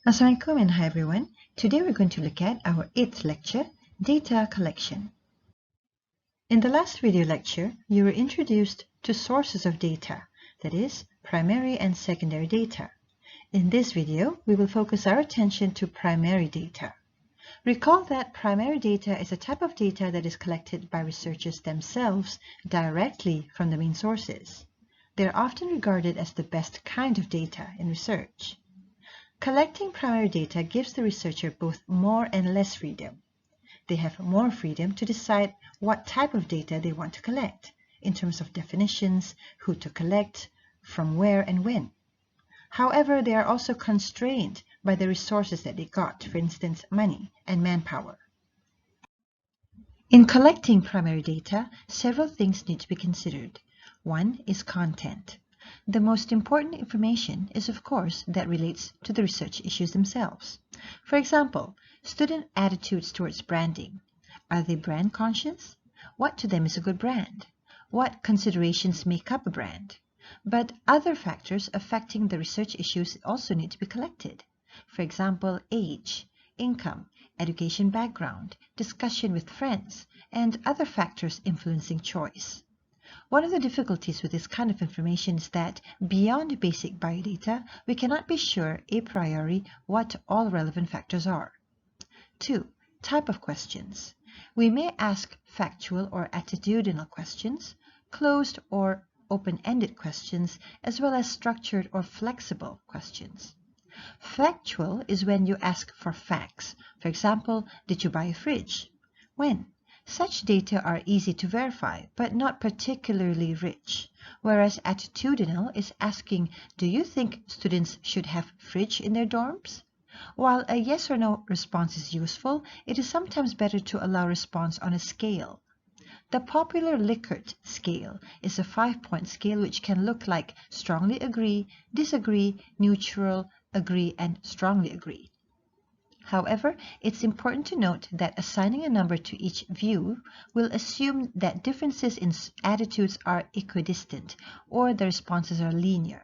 Assalamualaikum and hi everyone. Today we're going to look at our 8th lecture, Data Collection. In the last video lecture, you were introduced to sources of data, that is, primary and secondary data. In this video, we will focus our attention to primary data. Recall that primary data is a type of data that is collected by researchers themselves directly from the main sources. They are often regarded as the best kind of data in research. Collecting primary data gives the researcher both more and less freedom. They have more freedom to decide what type of data they want to collect, in terms of definitions, who to collect, from where and when. However, they are also constrained by the resources that they got, for instance, money and manpower. In collecting primary data, several things need to be considered. One is content. The most important information is, of course, that relates to the research issues themselves. For example, student attitudes towards branding. Are they brand conscious? What to them is a good brand? What considerations make up a brand? But other factors affecting the research issues also need to be collected. For example, age, income, education background, discussion with friends, and other factors influencing choice. One of the difficulties with this kind of information is that, beyond basic biodata, we cannot be sure a priori what all relevant factors are. 2. Type of questions. We may ask factual or attitudinal questions, closed or open-ended questions, as well as structured or flexible questions. Factual is when you ask for facts. For example, did you buy a fridge? When? Such data are easy to verify, but not particularly rich, whereas attitudinal is asking, do you think students should have fridge in their dorms? While a yes or no response is useful, it is sometimes better to allow response on a scale. The popular Likert scale is a 5-point scale which can look like strongly agree, disagree, neutral, agree, and strongly agree. However, it's important to note that assigning a number to each view will assume that differences in attitudes are equidistant or the responses are linear.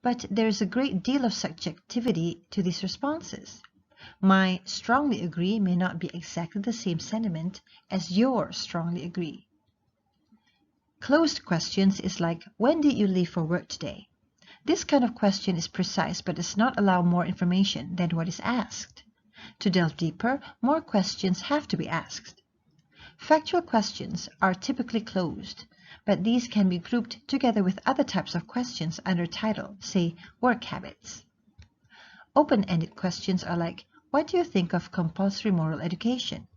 But there is a great deal of subjectivity to these responses. My strongly agree may not be exactly the same sentiment as your strongly agree. Closed questions is like, when did you leave for work today? This kind of question is precise but does not allow more information than what is asked. To delve deeper, more questions have to be asked. Factual questions are typically closed, but these can be grouped together with other types of questions under title, say, work habits. Open-ended questions are like, what do you think of compulsory moral education?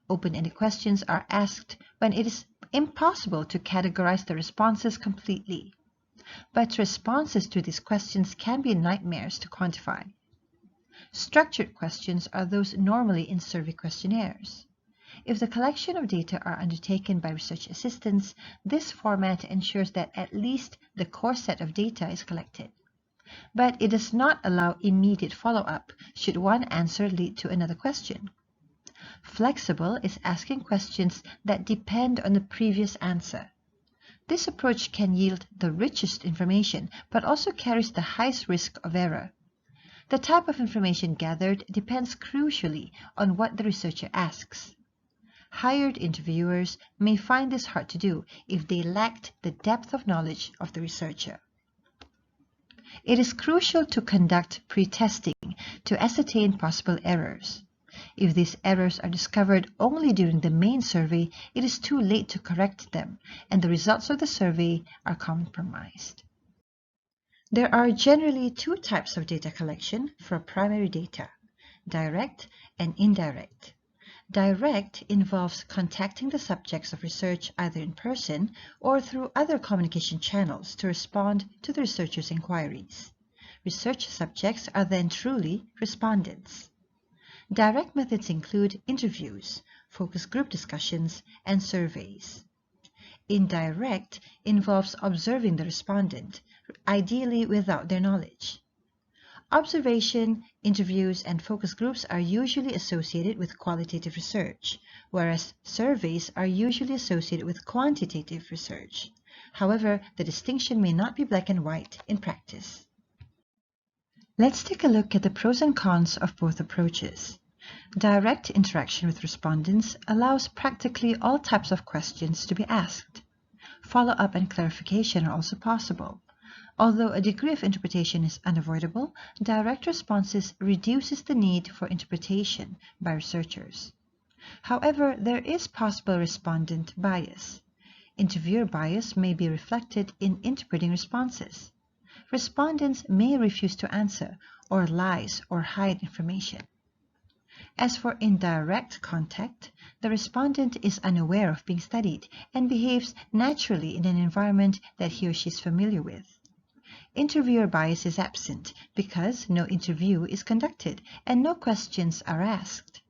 Open-ended questions are asked when it is impossible to categorize the responses completely. But responses to these questions can be nightmares to quantify. Structured questions are those normally in survey questionnaires. If the collection of data are undertaken by research assistants, this format ensures that at least the core set of data is collected. But it does not allow immediate follow-up should one answer lead to another question. Flexible is asking questions that depend on the previous answer. This approach can yield the richest information, but also carries the highest risk of error. The type of information gathered depends crucially on what the researcher asks. Hired interviewers may find this hard to do if they lacked the depth of knowledge of the researcher. It is crucial to conduct pre-testing to ascertain possible errors. If these errors are discovered only during the main survey, it is too late to correct them, and the results of the survey are compromised. There are generally two types of data collection for primary data, direct and indirect. Direct involves contacting the subjects of research either in person or through other communication channels to respond to the researcher's inquiries. Research subjects are then truly respondents. Direct methods include interviews, focus group discussions, and surveys. Indirect involves observing the respondent, ideally without their knowledge. Observation, interviews, and focus groups are usually associated with qualitative research, whereas surveys are usually associated with quantitative research. However, the distinction may not be black and white in practice. Let's take a look at the pros and cons of both approaches. Direct interaction with respondents allows practically all types of questions to be asked. Follow-up and clarification are also possible. Although a degree of interpretation is unavoidable, direct responses reduces the need for interpretation by researchers. However, there is possible respondent bias. Interviewer bias may be reflected in interpreting responses. Respondents may refuse to answer, or lies or hide information. As for indirect contact, the respondent is unaware of being studied and behaves naturally in an environment that he or she is familiar with. Interviewer bias is absent because no interview is conducted and no questions are asked.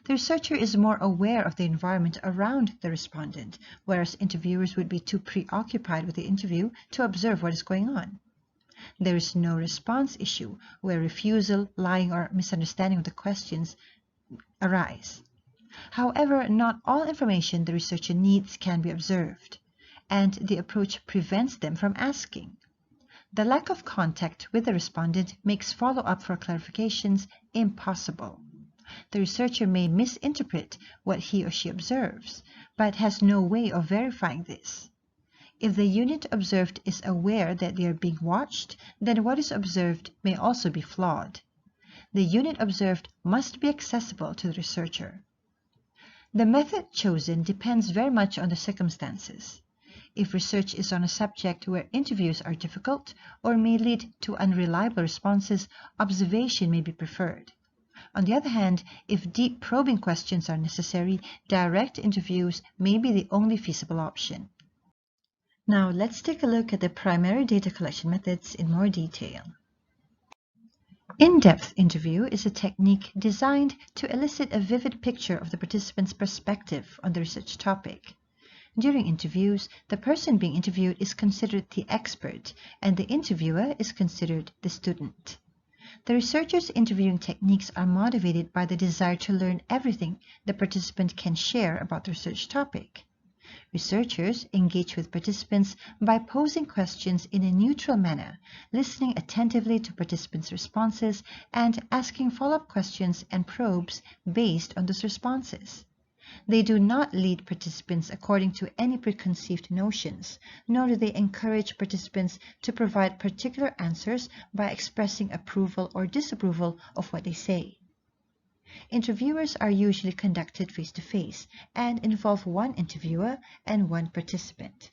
The researcher is more aware of the environment around the respondent, whereas interviewers would be too preoccupied with the interview to observe what is going on. There is no response issue where refusal, lying, or misunderstanding of the questions arise. However, not all information the researcher needs can be observed, and the approach prevents them from asking. The lack of contact with the respondent makes follow-up for clarifications impossible. The researcher may misinterpret what he or she observes, but has no way of verifying this. If the unit observed is aware that they are being watched, then what is observed may also be flawed. The unit observed must be accessible to the researcher. The method chosen depends very much on the circumstances. If research is on a subject where interviews are difficult or may lead to unreliable responses, observation may be preferred. On the other hand, if deep probing questions are necessary, direct interviews may be the only feasible option. Now let's take a look at the primary data collection methods in more detail. In-depth interview is a technique designed to elicit a vivid picture of the participant's perspective on the research topic. During interviews, the person being interviewed is considered the expert and the interviewer is considered the student. The researcher's interviewing techniques are motivated by the desire to learn everything the participant can share about the research topic. Researchers engage with participants by posing questions in a neutral manner, listening attentively to participants' responses, and asking follow-up questions and probes based on those responses. They do not lead participants according to any preconceived notions, nor do they encourage participants to provide particular answers by expressing approval or disapproval of what they say. Interviewers are usually conducted face-to-face and involve one interviewer and one participant.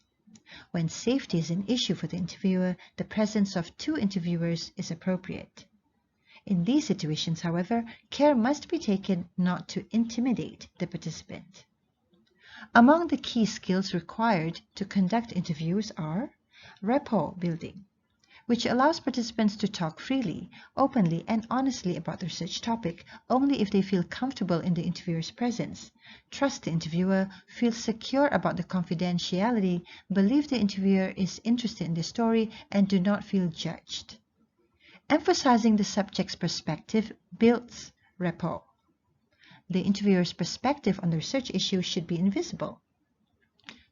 When safety is an issue for the interviewer, the presence of two interviewers is appropriate. In these situations, however, care must be taken not to intimidate the participant. Among the key skills required to conduct interviews are rapport building, which allows participants to talk freely, openly, and honestly about the research topic only if they feel comfortable in the interviewer's presence, trust the interviewer, feel secure about the confidentiality, believe the interviewer is interested in the story, and do not feel judged. Emphasizing the subject's perspective builds rapport. The interviewer's perspective on the research issue should be invisible.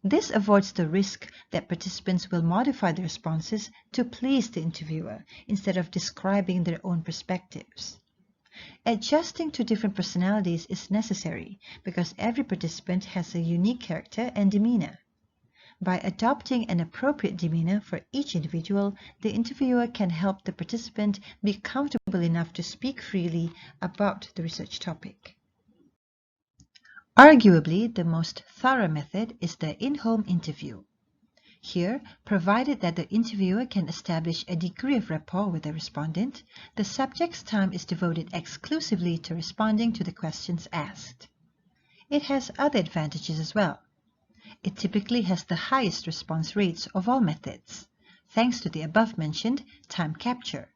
This avoids the risk that participants will modify their responses to please the interviewer instead of describing their own perspectives. Adjusting to different personalities is necessary because every participant has a unique character and demeanor. By adopting an appropriate demeanor for each individual, the interviewer can help the participant be comfortable enough to speak freely about the research topic. Arguably, the most thorough method is the in-home interview. Here, provided that the interviewer can establish a degree of rapport with the respondent, the subject's time is devoted exclusively to responding to the questions asked. It has other advantages as well. It typically has the highest response rates of all methods, thanks to the above-mentioned time capture.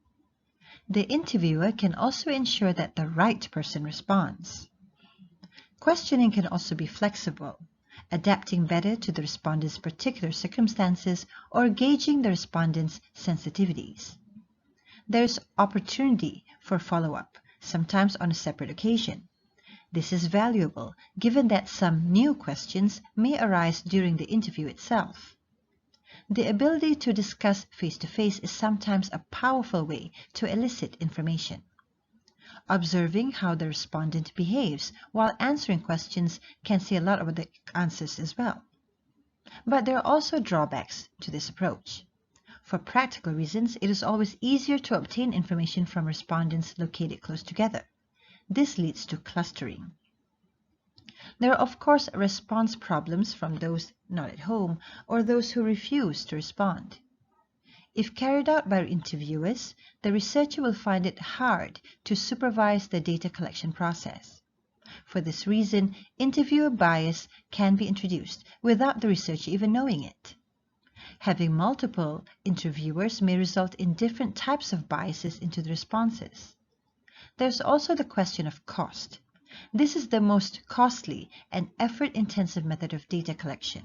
The interviewer can also ensure that the right person responds. Questioning can also be flexible, adapting better to the respondent's particular circumstances or gauging the respondent's sensitivities. There is opportunity for follow-up, sometimes on a separate occasion. This is valuable, given that some new questions may arise during the interview itself. The ability to discuss face-to-face is sometimes a powerful way to elicit information. Observing how the respondent behaves while answering questions can say a lot about the answers as well. But there are also drawbacks to this approach. For practical reasons, it is always easier to obtain information from respondents located close together. This leads to clustering. There are, of course, response problems from those not at home or those who refuse to respond. If carried out by interviewers, the researcher will find it hard to supervise the data collection process. For this reason, interviewer bias can be introduced without the researcher even knowing it. Having multiple interviewers may result in different types of biases into the responses. There's also the question of cost. This is the most costly and effort-intensive method of data collection.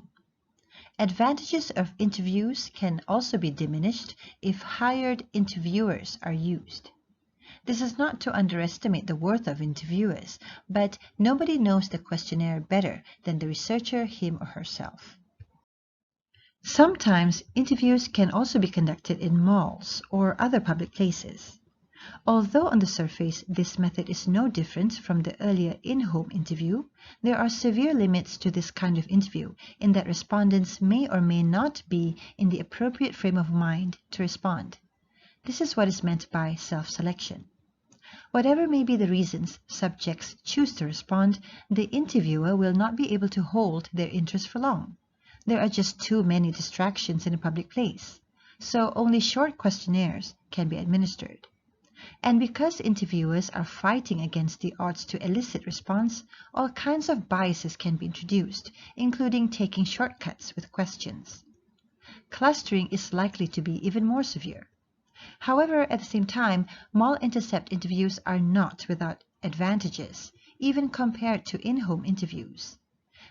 Advantages of interviews can also be diminished if hired interviewers are used. This is not to underestimate the worth of interviewers, but nobody knows the questionnaire better than the researcher, him or herself. Sometimes interviews can also be conducted in malls or other public places. Although on the surface this method is no different from the earlier in-home interview, there are severe limits to this kind of interview in that respondents may or may not be in the appropriate frame of mind to respond. This is what is meant by self-selection. Whatever may be the reasons subjects choose to respond, the interviewer will not be able to hold their interest for long. There are just too many distractions in a public place, so only short questionnaires can be administered. And because interviewers are fighting against the odds to elicit response, all kinds of biases can be introduced, including taking shortcuts with questions. Clustering is likely to be even more severe. However, at the same time, mall intercept interviews are not without advantages, even compared to in-home interviews.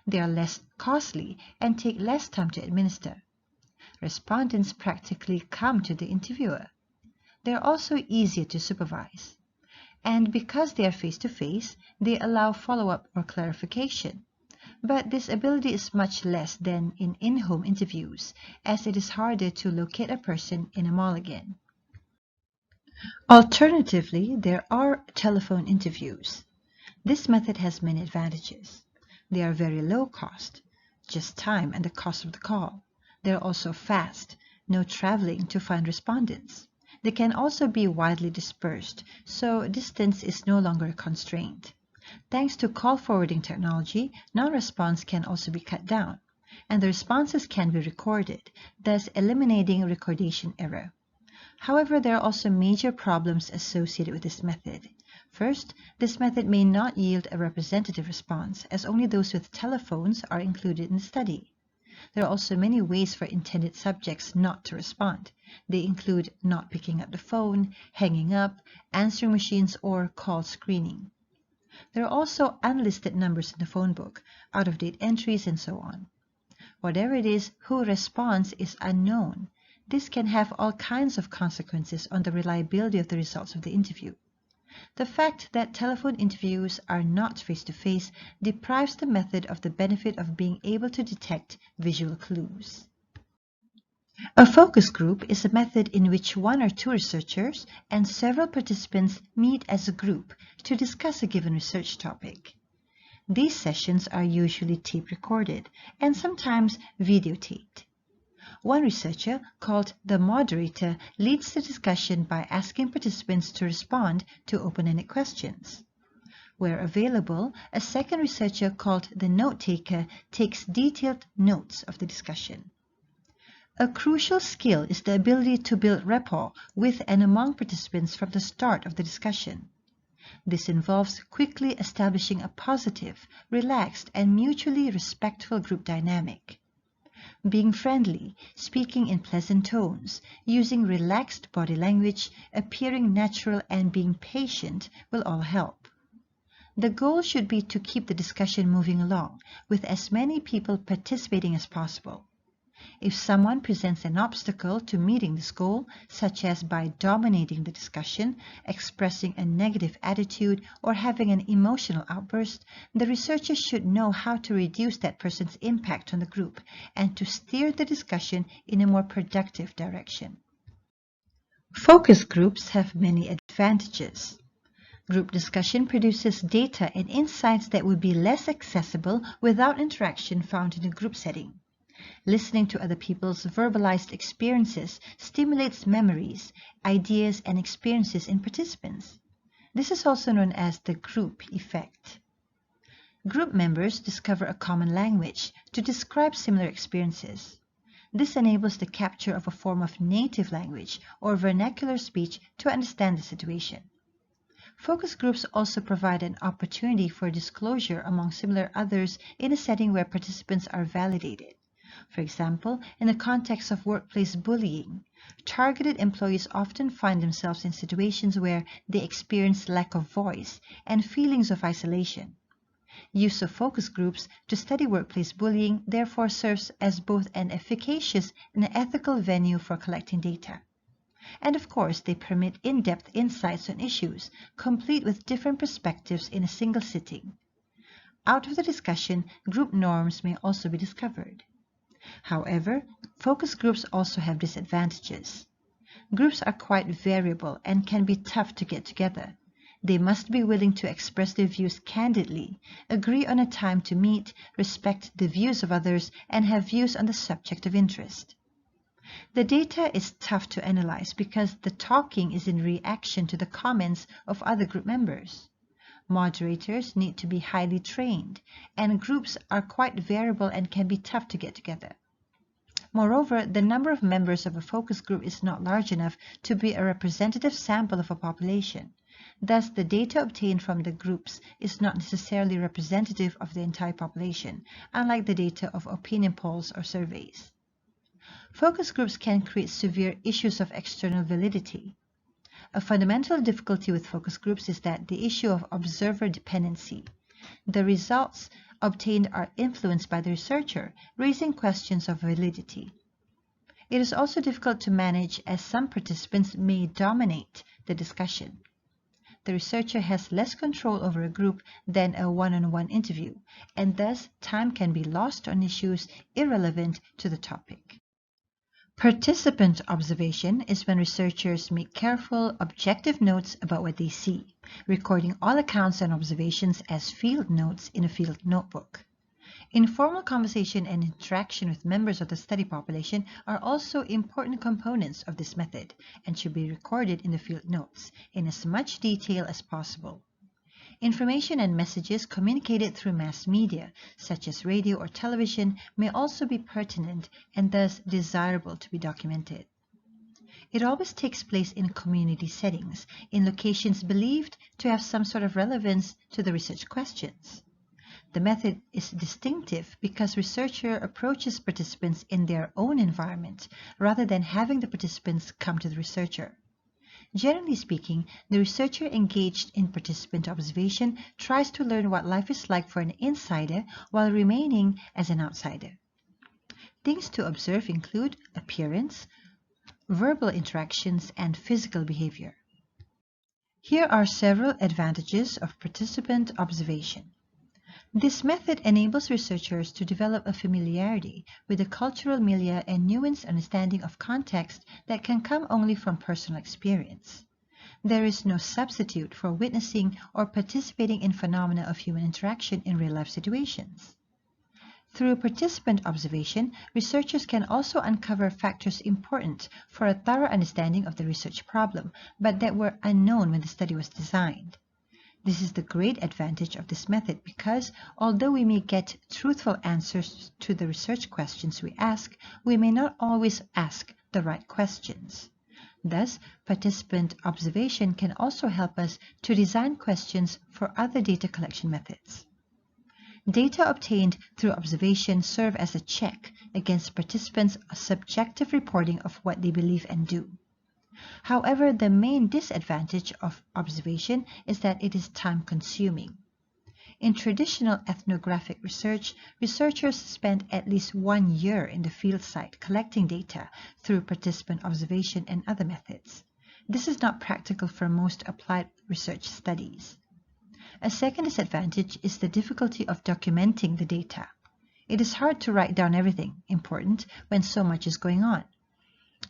They are less costly and take less time to administer. Respondents practically come to the interviewer. They are also easier to supervise. And because they are face-to-face, they allow follow-up or clarification. But this ability is much less than in in-home interviews, as it is harder to locate a person in a mall again. Alternatively, there are telephone interviews. This method has many advantages. They are very low cost, just time and the cost of the call. They are also fast, no traveling to find respondents. They can also be widely dispersed, so distance is no longer a constraint. Thanks to call forwarding technology, non-response can also be cut down, and the responses can be recorded, thus eliminating recordation error. However, there are also major problems associated with this method. First, this method may not yield a representative response, as only those with telephones are included in the study. There are also many ways for intended subjects not to respond. They include not picking up the phone, hanging up, answering machines, or call screening. There are also unlisted numbers in the phone book, out-of-date entries, and so on. Whatever it is, who responds is unknown. This can have all kinds of consequences on the reliability of the results of the interview. The fact that telephone interviews are not face-to-face deprives the method of the benefit of being able to detect visual clues. A focus group is a method in which one or two researchers and several participants meet as a group to discuss a given research topic. These sessions are usually tape-recorded and sometimes videotaped. One researcher, called the moderator, leads the discussion by asking participants to respond to open-ended questions. Where available, a second researcher, called the note-taker, takes detailed notes of the discussion. A crucial skill is the ability to build rapport with and among participants from the start of the discussion. This involves quickly establishing a positive, relaxed, and mutually respectful group dynamic. Being friendly, speaking in pleasant tones, using relaxed body language, appearing natural, and being patient will all help. The goal should be to keep the discussion moving along, with as many people participating as possible. If someone presents an obstacle to meeting this goal, such as by dominating the discussion, expressing a negative attitude, or having an emotional outburst, the researcher should know how to reduce that person's impact on the group and to steer the discussion in a more productive direction. Focus groups have many advantages. Group discussion produces data and insights that would be less accessible without interaction found in a group setting. Listening to other people's verbalized experiences stimulates memories, ideas, and experiences in participants. This is also known as the group effect. Group members discover a common language to describe similar experiences. This enables the capture of a form of native language or vernacular speech to understand the situation. Focus groups also provide an opportunity for disclosure among similar others in a setting where participants are validated. For example, in the context of workplace bullying, targeted employees often find themselves in situations where they experience lack of voice and feelings of isolation. Use of focus groups to study workplace bullying therefore serves as both an efficacious and ethical venue for collecting data. And of course, they permit in-depth insights on issues, complete with different perspectives in a single sitting. Out of the discussion, group norms may also be discovered. However, focus groups also have disadvantages. Groups are quite variable and can be tough to get together. They must be willing to express their views candidly, agree on a time to meet, respect the views of others, and have views on the subject of interest. The data is tough to analyze because the talking is in reaction to the comments of other group members. Moderators need to be highly trained, and groups are quite variable and can be tough to get together. Moreover, the number of members of a focus group is not large enough to be a representative sample of a population. Thus, the data obtained from the groups is not necessarily representative of the entire population, unlike the data of opinion polls or surveys. Focus groups can create severe issues of external validity. A fundamental difficulty with focus groups is that the issue of observer dependency. The results obtained are influenced by the researcher, raising questions of validity. It is also difficult to manage as some participants may dominate the discussion. The researcher has less control over a group than a one-on-one interview, and thus time can be lost on issues irrelevant to the topic. Participant observation is when researchers make careful, objective notes about what they see, recording all accounts and observations as field notes in a field notebook. Informal conversation and interaction with members of the study population are also important components of this method and should be recorded in the field notes in as much detail as possible. Information and messages communicated through mass media, such as radio or television, may also be pertinent and thus desirable to be documented. It always takes place in community settings, in locations believed to have some sort of relevance to the research questions. The method is distinctive because researcher approaches participants in their own environment rather than having the participants come to the researcher. Generally speaking, the researcher engaged in participant observation tries to learn what life is like for an insider while remaining as an outsider. Things to observe include appearance, verbal interactions, and physical behavior. Here are several advantages of participant observation. This method enables researchers to develop a familiarity with the cultural milieu and nuanced understanding of context that can come only from personal experience. There is no substitute for witnessing or participating in phenomena of human interaction in real-life situations. Through participant observation, researchers can also uncover factors important for a thorough understanding of the research problem, but that were unknown when the study was designed. This is the great advantage of this method because, although we may get truthful answers to the research questions we ask, we may not always ask the right questions. Thus, participant observation can also help us to design questions for other data collection methods. Data obtained through observation serve as a check against participants' subjective reporting of what they believe and do. However, the main disadvantage of observation is that it is time-consuming. In traditional ethnographic research, researchers spend at least 1 year in the field site collecting data through participant observation and other methods. This is not practical for most applied research studies. A second disadvantage is the difficulty of documenting the data. It is hard to write down everything important when so much is going on.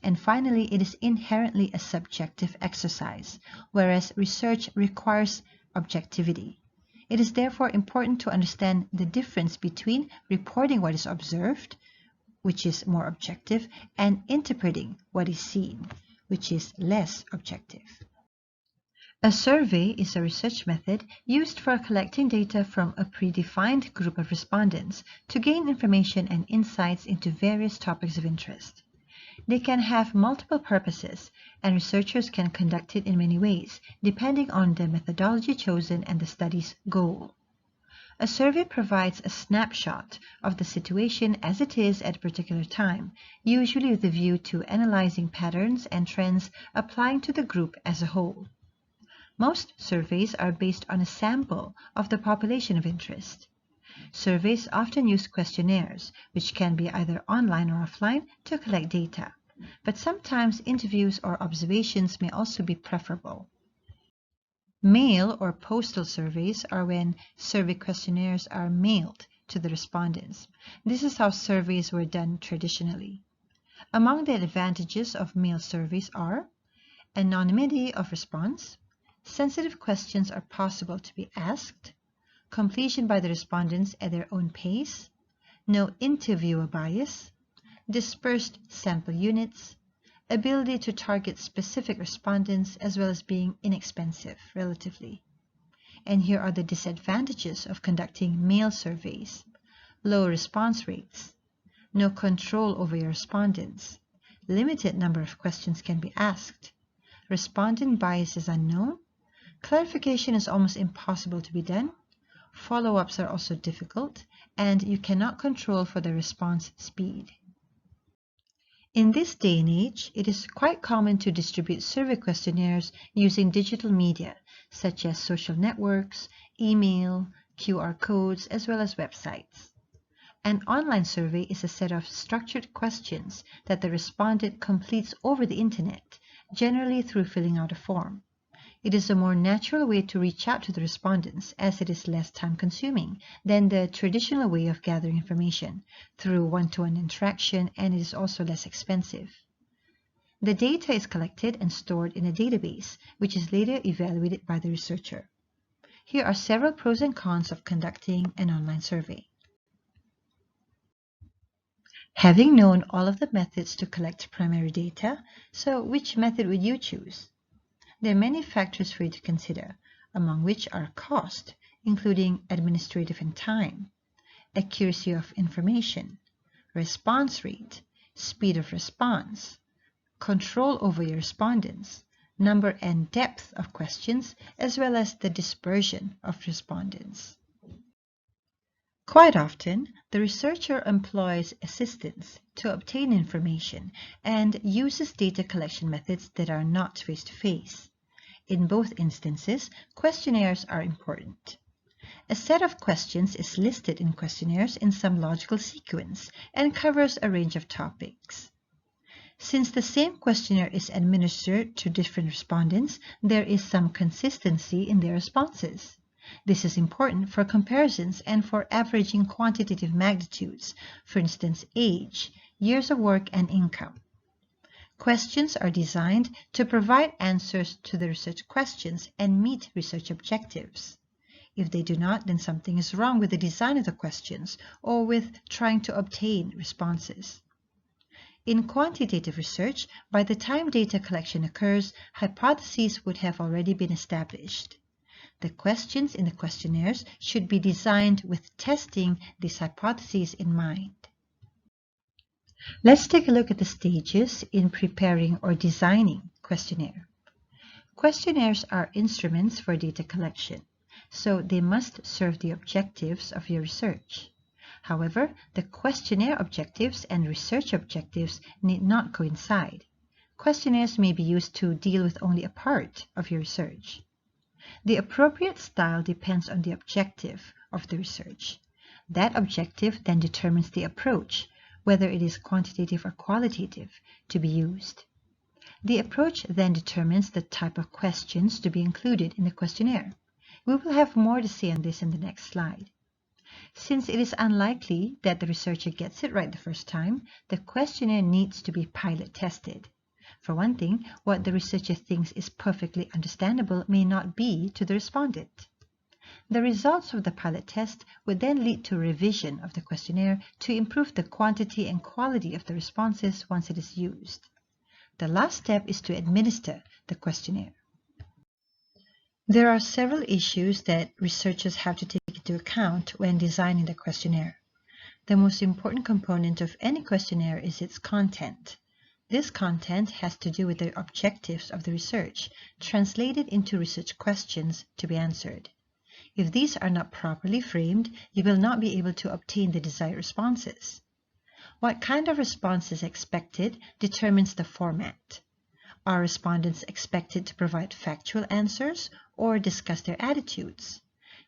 And finally, it is inherently a subjective exercise, whereas research requires objectivity. It is therefore important to understand the difference between reporting what is observed, which is more objective, and interpreting what is seen, which is less objective. A survey is a research method used for collecting data from a predefined group of respondents to gain information and insights into various topics of interest. They can have multiple purposes, and researchers can conduct it in many ways, depending on the methodology chosen and the study's goal. A survey provides a snapshot of the situation as it is at a particular time, usually with a view to analyzing patterns and trends applying to the group as a whole. Most surveys are based on a sample of the population of interest. Surveys often use questionnaires, which can be either online or offline, to collect data, but sometimes interviews or observations may also be preferable. Mail or postal surveys are when survey questionnaires are mailed to the respondents. This is how surveys were done traditionally. Among the advantages of mail surveys are anonymity of response, sensitive questions are possible to be asked, completion by the respondents at their own pace, no interviewer bias, dispersed sample units, ability to target specific respondents, as well as being inexpensive relatively. And here are the disadvantages of conducting mail surveys: low response rates, no control over your respondents, limited number of questions can be asked, respondent bias is unknown, clarification is almost impossible to be done, follow-ups are also difficult, and you cannot control for the response speed. In this day and age, it is quite common to distribute survey questionnaires using digital media, such as social networks, email, QR codes, as well as websites. An online survey is a set of structured questions that the respondent completes over the internet, generally through filling out a form. It is a more natural way to reach out to the respondents, as it is less time-consuming than the traditional way of gathering information through one-to-one interaction, and it is also less expensive. The data is collected and stored in a database, which is later evaluated by the researcher. Here are several pros and cons of conducting an online survey. Having known all of the methods to collect primary data, so which method would you choose? There are many factors for you to consider, among which are cost, including administrative and time, accuracy of information, response rate, speed of response, control over your respondents, number and depth of questions, as well as the dispersion of respondents. Quite often, the researcher employs assistants to obtain information and uses data collection methods that are not face-to-face. In both instances, questionnaires are important. A set of questions is listed in questionnaires in some logical sequence and covers a range of topics. Since the same questionnaire is administered to different respondents, there is some consistency in their responses. This is important for comparisons and for averaging quantitative magnitudes, for instance, age, years of work, and income. Questions are designed to provide answers to the research questions and meet research objectives. If they do not, then something is wrong with the design of the questions or with trying to obtain responses. In quantitative research, by the time data collection occurs, hypotheses would have already been established. The questions in the questionnaires should be designed with testing these hypotheses in mind. Let's take a look at the stages in preparing or designing questionnaire. Questionnaires are instruments for data collection, so they must serve the objectives of your research. However, the questionnaire objectives and research objectives need not coincide. Questionnaires may be used to deal with only a part of your research. The appropriate style depends on the objective of the research. That objective then determines the approach, whether it is quantitative or qualitative, to be used. The approach then determines the type of questions to be included in the questionnaire. We will have more to say on this in the next slide. Since it is unlikely that the researcher gets it right the first time, the questionnaire needs to be pilot tested. For one thing, what the researcher thinks is perfectly understandable may not be to the respondent. The results of the pilot test would then lead to a revision of the questionnaire to improve the quantity and quality of the responses once it is used. The last step is to administer the questionnaire. There are several issues that researchers have to take into account when designing the questionnaire. The most important component of any questionnaire is its content. This content has to do with the objectives of the research, translated into research questions to be answered. If these are not properly framed, you will not be able to obtain the desired responses. What kind of response is expected determines the format. Are respondents expected to provide factual answers or discuss their attitudes?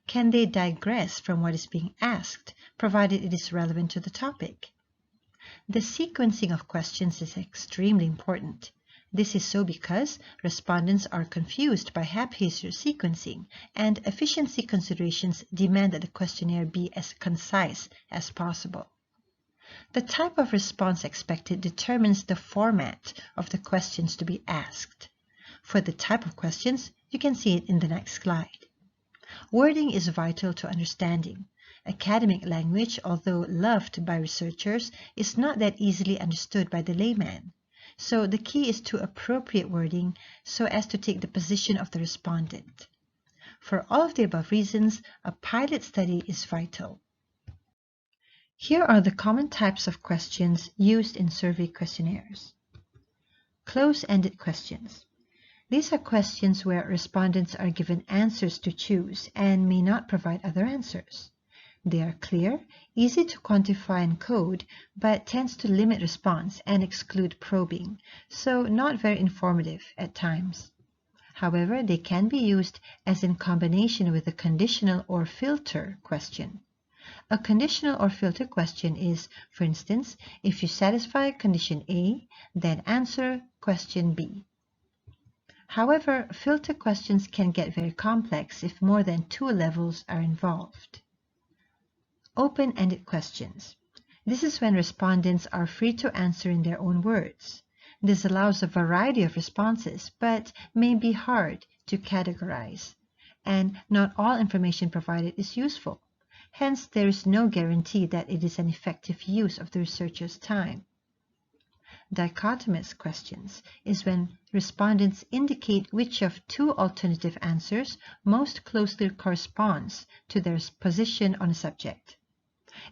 Can they digress from what is being asked, provided it is relevant to the topic? The sequencing of questions is extremely important. This is so because respondents are confused by haphazard sequencing, and efficiency considerations demand that the questionnaire be as concise as possible. The type of response expected determines the format of the questions to be asked. For the type of questions, you can see it in the next slide. Wording is vital to understanding. Academic language, although loved by researchers, is not that easily understood by the layman. So the key is to appropriate wording so as to take the position of the respondent. For all of the above reasons, a pilot study is vital. Here are the common types of questions used in survey questionnaires. Close-ended questions. These are questions where respondents are given answers to choose and may not provide other answers. They are clear, easy to quantify and code, but tends to limit response and exclude probing, so not very informative at times. However, they can be used as in combination with a conditional or filter question. A conditional or filter question is, for instance, if you satisfy condition A, then answer question B. However, filter questions can get very complex if more than two levels are involved. Open-ended questions. This is when respondents are free to answer in their own words. This allows a variety of responses, but may be hard to categorize, and not all information provided is useful. Hence, there is no guarantee that it is an effective use of the researcher's time. Dichotomous questions is when respondents indicate which of two alternative answers most closely corresponds to their position on a subject.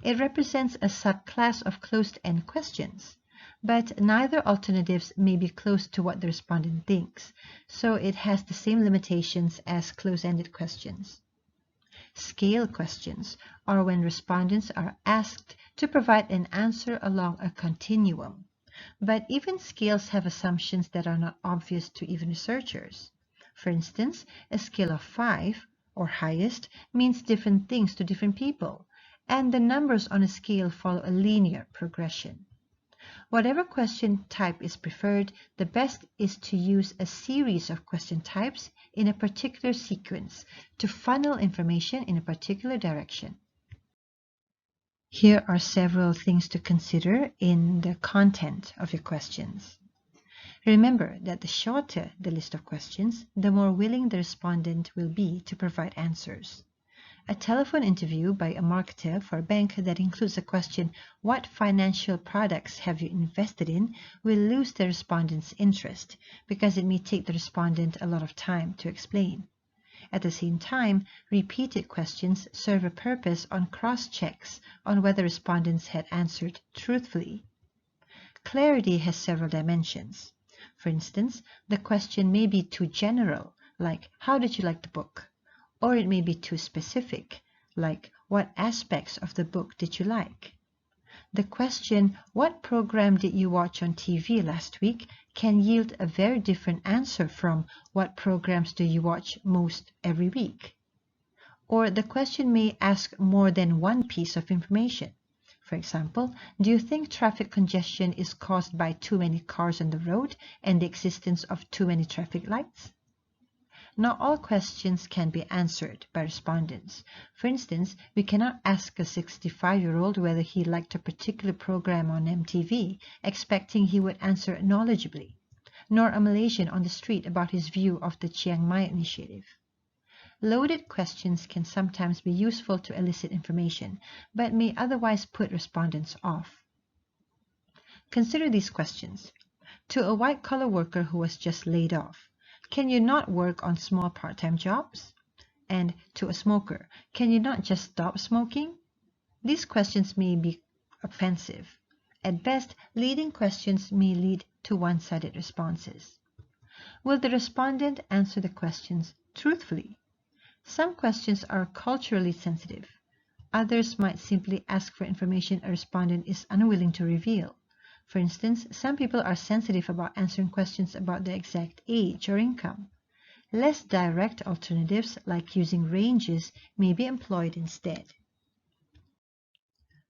It represents a subclass of closed-end questions, but neither alternatives may be close to what the respondent thinks, so it has the same limitations as closed-ended questions. Scale questions are when respondents are asked to provide an answer along a continuum, but even scales have assumptions that are not obvious to even researchers. For instance, a scale of 5, or highest, means different things to different people, and the numbers on a scale follow a linear progression. Whatever question type is preferred, the best is to use a series of question types in a particular sequence to funnel information in a particular direction. Here are several things to consider in the content of your questions. Remember that the shorter the list of questions, the more willing the respondent will be to provide answers. A telephone interview by a marketer for a bank that includes a question, "What financial products have you invested in?" will lose the respondent's interest because it may take the respondent a lot of time to explain. At the same time, repeated questions serve a purpose on cross-checks on whether respondents had answered truthfully. Clarity has several dimensions. For instance, the question may be too general, like, "How did you like the book?" Or it may be too specific, like, "What aspects of the book did you like?" The question, "What program did you watch on TV last week?" can yield a very different answer from "What programs do you watch most every week?" Or the question may ask more than one piece of information. For example, do you think traffic congestion is caused by too many cars on the road and the existence of too many traffic lights? Not all questions can be answered by respondents. For instance, we cannot ask a 65-year-old whether he liked a particular program on MTV, expecting he would answer knowledgeably, nor a Malaysian on the street about his view of the Chiang Mai initiative. Loaded questions can sometimes be useful to elicit information, but may otherwise put respondents off. Consider these questions. To a white-collar worker who was just laid off, can you not work on small part-time jobs? And to a smoker, can you not just stop smoking? These questions may be offensive. At best, leading questions may lead to one-sided responses. Will the respondent answer the questions truthfully? Some questions are culturally sensitive. Others might simply ask for information a respondent is unwilling to reveal. For instance, some people are sensitive about answering questions about their exact age or income. Less direct alternatives, like using ranges, may be employed instead.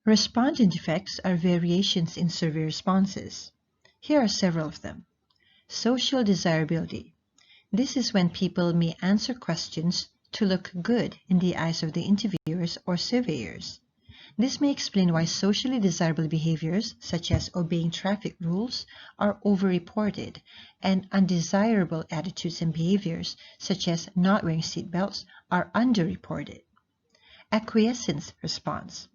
Respondent effects are variations in survey responses. Here are several of them. Social desirability. This is when people may answer questions to look good in the eyes of the interviewers or surveyors. This may explain why socially desirable behaviors, such as obeying traffic rules, are overreported, and undesirable attitudes and behaviors, such as not wearing seatbelts, are underreported. Acquiescence response.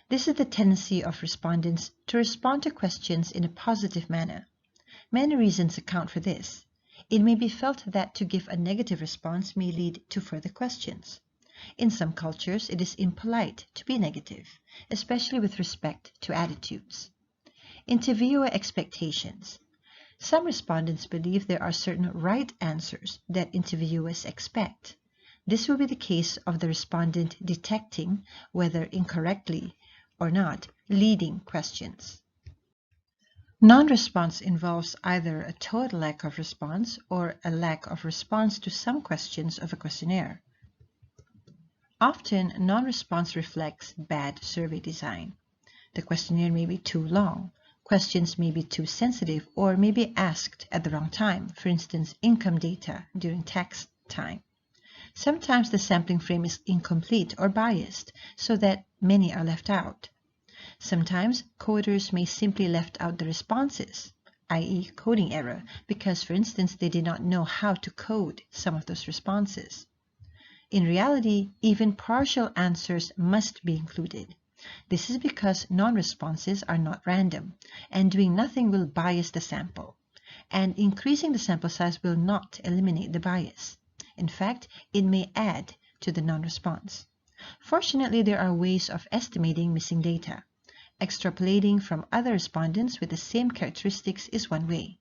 This is the tendency of respondents to respond to questions in a positive manner. Many reasons account for this. It may be felt that to give a negative response may lead to further questions. In some cultures, it is impolite to be negative, especially with respect to attitudes. Interviewer expectations. Some respondents believe there are certain right answers that interviewers expect. This will be the case of the respondent detecting, whether incorrectly or not, leading questions. Non-response involves either a total lack of response or a lack of response to some questions of a questionnaire. Often, non-response reflects bad survey design. The questionnaire may be too long, questions may be too sensitive, or may be asked at the wrong time, for instance, income data during tax time. Sometimes the sampling frame is incomplete or biased, so that many are left out. Sometimes coders may simply left out the responses, i.e. coding error, because, for instance, they did not know how to code some of those responses. In reality, even partial answers must be included. This is because non-responses are not random, and doing nothing will bias the sample, and increasing the sample size will not eliminate the bias. In fact, it may add to the non-response. Fortunately, there are ways of estimating missing data. Extrapolating from other respondents with the same characteristics is one way.